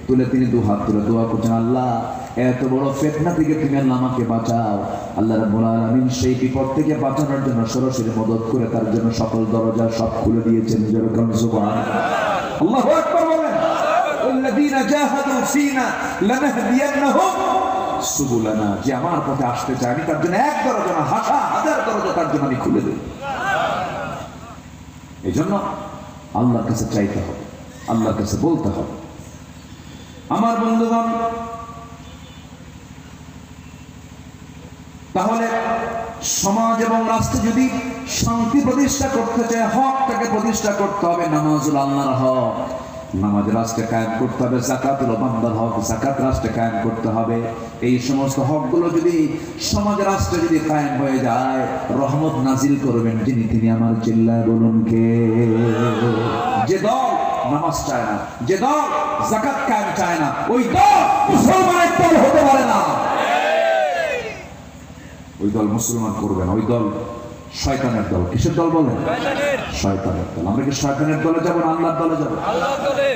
তুলে তিনি দু হাত তুলে দোয়া করছেন, আল্লাহ এত বড় ফিতনা থেকে তুমি আল্লাহ আমাকে বাঁচাও। আল্লাহ রাব্বুল আলামিন সেই বিপদ থেকে বাঁচানোর জন্য সরাসরি মদদ করে তার জন্য সকল দরজা সব খুলে দিয়েছেন। যেরকম সুবহানাল্লাহ, আল্লাহু আকবার বলেন। আল্লাযীনা জাহাদু ফীনা লানাহদিয়ান্নাহুম সুবুলানা, যে আমার পথে আসতে চায় আমি তার জন্য এক দরজা না হাজার দরজা তার জন্য আমি খুলে দেব। এই জন্য আল্লাহর কাছে চাইতে হবে, আল্লাহর কাছে বলতে হবে। আমার বন্ধুগণ, তাহলে সমাজ এবং রাষ্ট্র যদি শান্তি প্রতিষ্ঠা করতে চায়, হকটাকে প্রতিষ্ঠা করতে হবে। নামাজুল আল্লাহর হক, নামাজ রাষ্ট্রে কায়েম করতে হবে। যাকাতুল বান্দার হক, যাকাত রাষ্ট্রে কায়েম করতে হবে। এই সমস্ত হকগুলো যদি সমাজ রাষ্ট্রে যদি কায়েম হয়ে যায়, রহমত নাজিল করবেন যিনি, তিনি আমার চিল্লায় বলুন কে? যে দল নামাজ চায় না, যে দল যাকাত কায়েম চায় না, ওই দল মুসলমানের দল হতে পারে না। ওই দল মুসলমান করবে না, ওই দল শয়তানের দল। কিসের দল বলেন? শয়তানের দল। আমরা কি শয়তানের দলে যাবো না আল্লাহর দলে যাবো? আল্লাহর দলে।